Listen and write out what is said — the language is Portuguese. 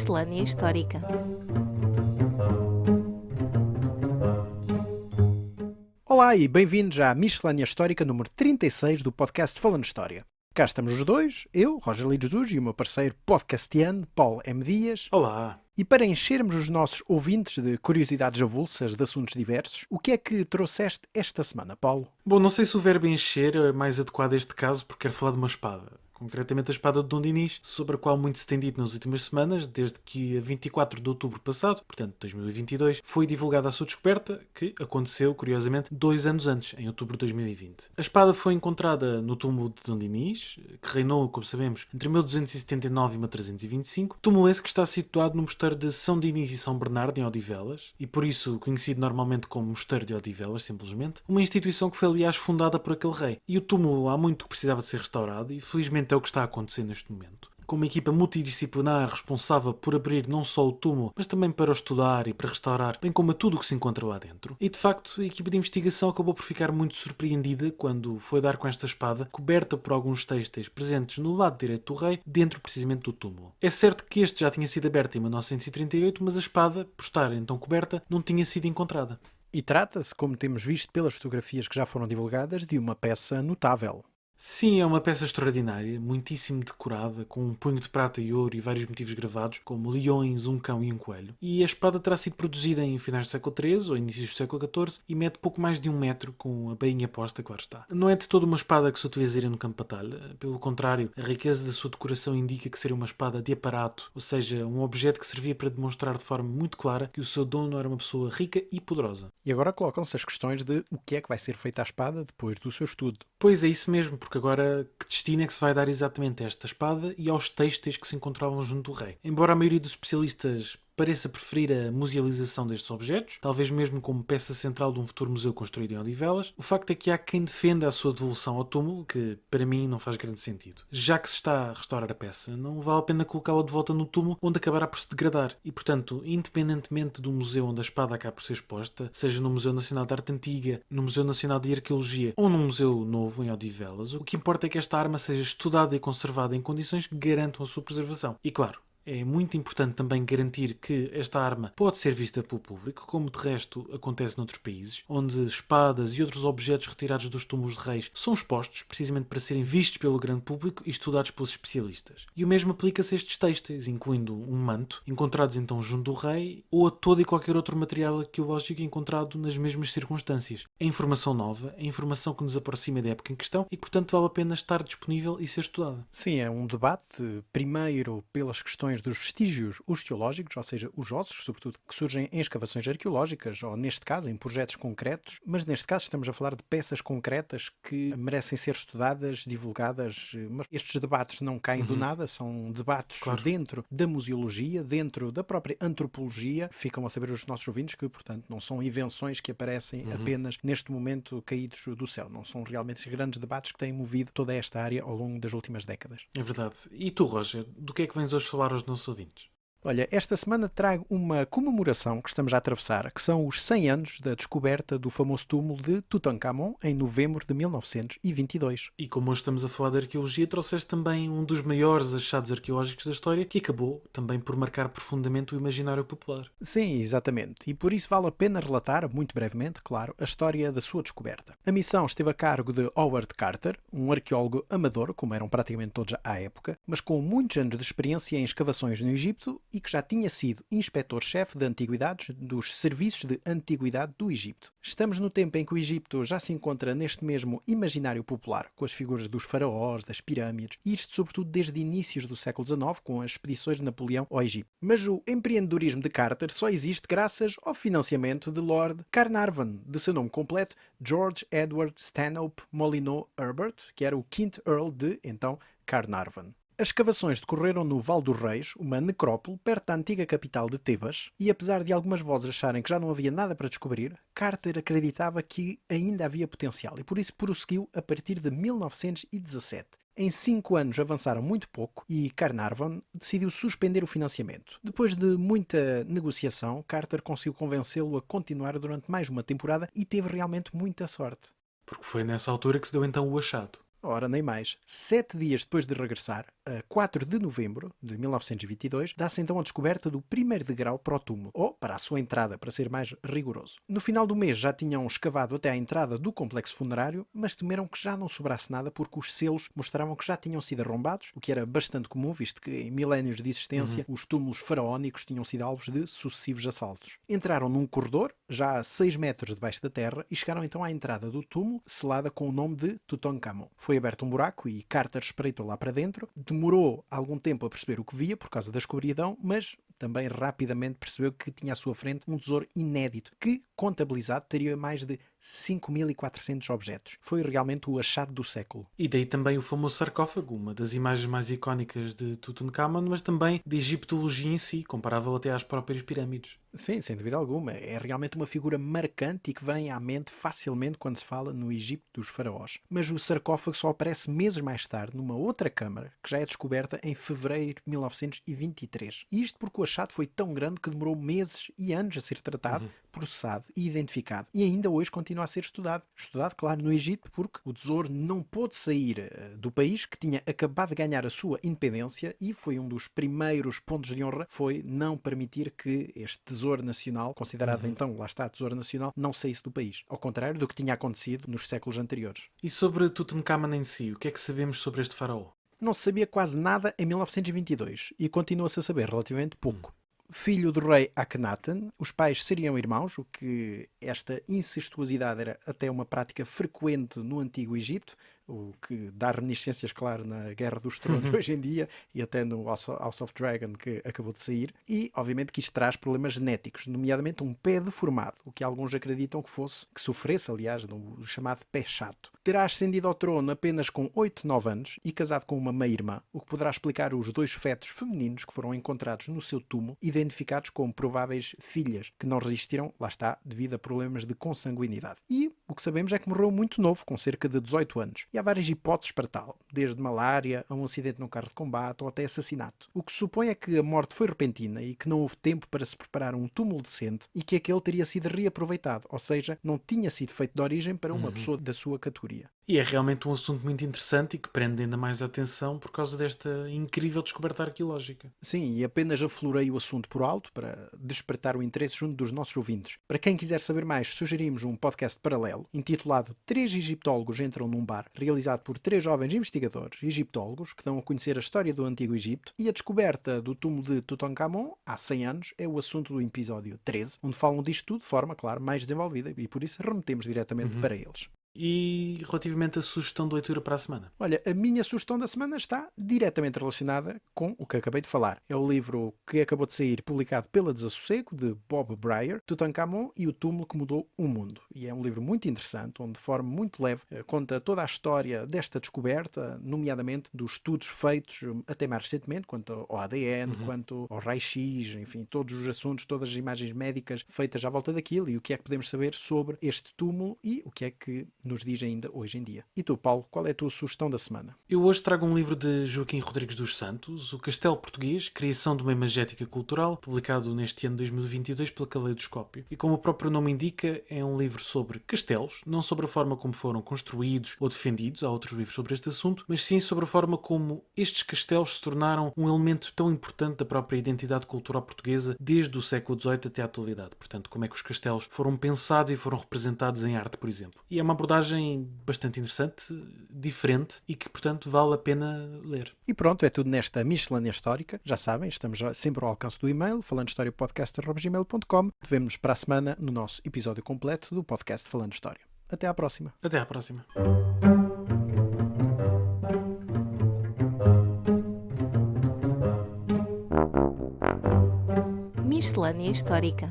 Miscelânea Histórica. Olá e bem-vindos à Miscelânea Histórica número 36 do podcast Falando História. Cá estamos os dois, eu, Roger Lee Jesus, e o meu parceiro podcastiano, Paulo M. Dias. Olá! E para enchermos os nossos ouvintes de curiosidades avulsas de assuntos diversos, o que é que trouxeste esta semana, Paulo? Bom, não sei se o verbo encher é mais adequado a este caso, porque quero falar de uma espada. Concretamente a espada de Dom Dinis, sobre a qual muito se tem dito nas últimas semanas, desde que a 24 de outubro passado, portanto 2022, foi divulgada a sua descoberta, que aconteceu, curiosamente, 2 anos antes, em outubro de 2020. A espada foi encontrada no túmulo de Dom Dinis, que reinou, como sabemos, entre 1279 e 1325, túmulo esse que está situado no mosteiro de São Dinis e São Bernardo, em Odivelas, e por isso conhecido normalmente como Mosteiro de Odivelas, simplesmente, uma instituição que foi, aliás, fundada por aquele rei. E o túmulo há muito que precisava de ser restaurado, e felizmente é o que está a acontecer neste momento. Com uma equipa multidisciplinar responsável por abrir não só o túmulo, mas também para o estudar e para restaurar, bem como a tudo o que se encontra lá dentro. E de facto, a equipa de investigação acabou por ficar muito surpreendida quando foi dar com esta espada, coberta por alguns têxteis presentes no lado direito do rei, dentro precisamente do túmulo. É certo que este já tinha sido aberto em 1938, mas a espada, por estar então coberta, não tinha sido encontrada. E trata-se, como temos visto pelas fotografias que já foram divulgadas, de uma peça notável. Sim, é uma peça extraordinária, muitíssimo decorada, com um punho de prata e ouro e vários motivos gravados, como leões, um cão e um coelho. E a espada terá sido produzida em finais do século XIII ou inícios do século XIV e mede pouco mais de 1 metro, com a bainha posta, claro está. Não é de toda uma espada que se utilizaria no campo de batalha. Pelo contrário, a riqueza da sua decoração indica que seria uma espada de aparato, ou seja, um objeto que servia para demonstrar de forma muito clara que o seu dono era uma pessoa rica e poderosa. E agora colocam-se as questões de o que é que vai ser feito à espada depois do seu estudo. Pois é isso mesmo, porque agora que destino é que se vai dar exatamente a esta espada e aos têxteis que se encontravam junto do rei? Embora a maioria dos especialistas pareça preferir a musealização destes objetos, talvez mesmo como peça central de um futuro museu construído em Odivelas, o facto é que há quem defenda a sua devolução ao túmulo, que para mim não faz grande sentido. Já que se está a restaurar a peça, não vale a pena colocá-la de volta no túmulo, onde acabará por se degradar. E, portanto, independentemente do museu onde a espada acaba por ser exposta, seja no Museu Nacional de Arte Antiga, no Museu Nacional de Arqueologia ou num museu novo em Odivelas, o que importa é que esta arma seja estudada e conservada em condições que garantam a sua preservação. E, claro, é muito importante também garantir que esta arma pode ser vista pelo público, como de resto acontece noutros países, onde espadas e outros objetos retirados dos túmulos de reis são expostos precisamente para serem vistos pelo grande público e estudados pelos especialistas. E o mesmo aplica-se a estes têxteis, incluindo um manto, encontrados então junto do rei, ou a todo e qualquer outro material arqueológico encontrado nas mesmas circunstâncias. É informação nova, é informação que nos aproxima da época em questão e, portanto, vale a pena estar disponível e ser estudada. Sim, é um debate, primeiro pelas questões dos vestígios osteológicos, ou seja, os ossos, sobretudo, que surgem em escavações arqueológicas, ou neste caso, em projetos concretos, mas neste caso estamos a falar de peças concretas que merecem ser estudadas, divulgadas, mas estes debates não caem do nada, são debates dentro da museologia, dentro da própria antropologia, ficam a saber os nossos ouvintes que, portanto, não são invenções que aparecem apenas neste momento caídos do céu, não são realmente grandes debates que têm movido toda esta área ao longo das últimas décadas. É verdade. E tu, Roger, do que é que vens hoje falar aos nossos ouvintes? Olha, esta semana trago uma comemoração que estamos a atravessar, que são os 100 anos da descoberta do famoso túmulo de Tutankhamon em novembro de 1922. E como hoje estamos a falar de arqueologia, trouxeste também um dos maiores achados arqueológicos da história, que acabou também por marcar profundamente o imaginário popular. Sim, exatamente. E por isso vale a pena relatar, muito brevemente, claro, a história da sua descoberta. A missão esteve a cargo de Howard Carter, um arqueólogo amador, como eram praticamente todos à época, mas com muitos anos de experiência em escavações no Egito e que já tinha sido inspetor-chefe de antiguidades dos Serviços de Antiguidade do Egito. Estamos no tempo em que o Egito já se encontra neste mesmo imaginário popular, com as figuras dos faraós, das pirâmides, e isto sobretudo desde inícios do século XIX, com as expedições de Napoleão ao Egito. Mas o empreendedorismo de Carter só existe graças ao financiamento de Lord Carnarvon, de seu nome completo, George Edward Stanhope Molyneux Herbert, que era o quinto Earl de, então, Carnarvon. As escavações decorreram no Val dos Reis, uma necrópole perto da antiga capital de Tebas, e apesar de algumas vozes acharem que já não havia nada para descobrir, Carter acreditava que ainda havia potencial e por isso prosseguiu a partir de 1917. Em 5 anos avançaram muito pouco e Carnarvon decidiu suspender o financiamento. Depois de muita negociação, Carter conseguiu convencê-lo a continuar durante mais uma temporada e teve realmente muita sorte. Porque foi nessa altura que se deu então o achado. Ora, nem mais. 7 dias depois de regressar, a 4 de novembro de 1922, dá-se então a descoberta do primeiro degrau para o túmulo, ou para a sua entrada, para ser mais rigoroso. No final do mês já tinham escavado até à entrada do complexo funerário, mas temeram que já não sobrasse nada porque os selos mostravam que já tinham sido arrombados, o que era bastante comum, visto que em milénios de existência os túmulos faraónicos tinham sido alvos de sucessivos assaltos. Entraram num corredor, já a 6 metros debaixo da terra, e chegaram então à entrada do túmulo, selada com o nome de Tutankhamon. Foi aberto um buraco e Carter espreitou lá para dentro. Demorou algum tempo a perceber o que via por causa da escuridão, mas também rapidamente percebeu que tinha à sua frente um tesouro inédito, que, contabilizado, teria mais de 5.400 objetos. Foi realmente o achado do século. E daí também o famoso sarcófago, uma das imagens mais icónicas de Tutankhamon, mas também de egiptologia em si, comparável até às próprias pirâmides. Sim, sem dúvida alguma. É realmente uma figura marcante e que vem à mente facilmente quando se fala no Egito dos faraós. Mas o sarcófago só aparece meses mais tarde numa outra câmara, que já é descoberta em fevereiro de 1923. E isto porque o achado foi tão grande que demorou meses e anos a ser tratado, processado e identificado. E ainda hoje continua a ser estudado. Estudado, claro, no Egito, porque o tesouro não pôde sair do país, que tinha acabado de ganhar a sua independência, e foi um dos primeiros pontos de honra, foi não permitir que este tesouro nacional, considerado então, lá está, tesouro nacional, não saísse do país. Ao contrário do que tinha acontecido nos séculos anteriores. E sobre Tutankhamon em si, o que é que sabemos sobre este faraó? Não se sabia quase nada em 1922 e continua-se a saber relativamente pouco. Filho do rei Akhenaten, os pais seriam irmãos, o que esta incestuosidade era até uma prática frequente no Antigo Egito, o que dá reminiscências, claro, na Guerra dos Tronos hoje em dia e até no House of Dragon, que acabou de sair. E, obviamente, que isto traz problemas genéticos, nomeadamente um pé deformado, o que alguns acreditam que sofresse, aliás, no chamado pé chato. Terá ascendido ao trono apenas com 8, 9 anos e casado com uma meia-irmã, o que poderá explicar os 2 fetos femininos que foram encontrados no seu túmulo, identificados como prováveis filhas, que não resistiram, lá está, devido a problemas de consanguinidade. E o que sabemos é que morreu muito novo, com cerca de 18 anos. E há várias hipóteses para tal, desde malária a um acidente num carro de combate ou até assassinato. O que se supõe é que a morte foi repentina e que não houve tempo para se preparar um túmulo decente e que aquele teria sido reaproveitado, ou seja, não tinha sido feito de origem para uma pessoa da sua categoria. E é realmente um assunto muito interessante e que prende ainda mais a atenção por causa desta incrível descoberta arqueológica. Sim, e apenas aflorei o assunto por alto para despertar o interesse junto dos nossos ouvintes. Para quem quiser saber mais, sugerimos um podcast paralelo intitulado 3 egiptólogos entram num bar, realizado por 3 jovens investigadores egiptólogos que dão a conhecer a história do Antigo Egito, e a descoberta do túmulo de Tutankhamon há 100 anos é o assunto do episódio 13, onde falam disto tudo de forma, claro, mais desenvolvida, e por isso remetemos diretamente para eles. E relativamente à sugestão de leitura para a semana? Olha, a minha sugestão da semana está diretamente relacionada com o que acabei de falar. É o livro que acabou de sair, publicado pela Desassossego, de Bob Brier, Tutankhamon e o túmulo que mudou o mundo. E é um livro muito interessante, onde de forma muito leve conta toda a história desta descoberta, nomeadamente dos estudos feitos até mais recentemente, quanto ao ADN, quanto ao raio-x, enfim, todos os assuntos, todas as imagens médicas feitas à volta daquilo e o que é que podemos saber sobre este túmulo e o que é que nos diz ainda hoje em dia. E tu, Paulo, qual é a tua sugestão da semana? Eu hoje trago um livro de Joaquim Rodrigues dos Santos, O Castelo Português, Criação de uma Imagética Cultural, publicado neste ano de 2022 pela Caleidoscópio. E como o próprio nome indica, é um livro sobre castelos, não sobre a forma como foram construídos ou defendidos, há outros livros sobre este assunto, mas sim sobre a forma como estes castelos se tornaram um elemento tão importante da própria identidade cultural portuguesa desde o século XVIII até à atualidade. Portanto, como é que os castelos foram pensados e foram representados em arte, por exemplo. E é uma abordagem bastante interessante, diferente e que, portanto, vale a pena ler. E pronto, é tudo nesta miscelânea histórica. Já sabem, estamos sempre ao alcance do e-mail, falandohistoriapodcast@gmail.com. Vemo-nos para a semana no nosso episódio completo do podcast Falando História. Até à próxima. Até à próxima. Miscelânea Histórica.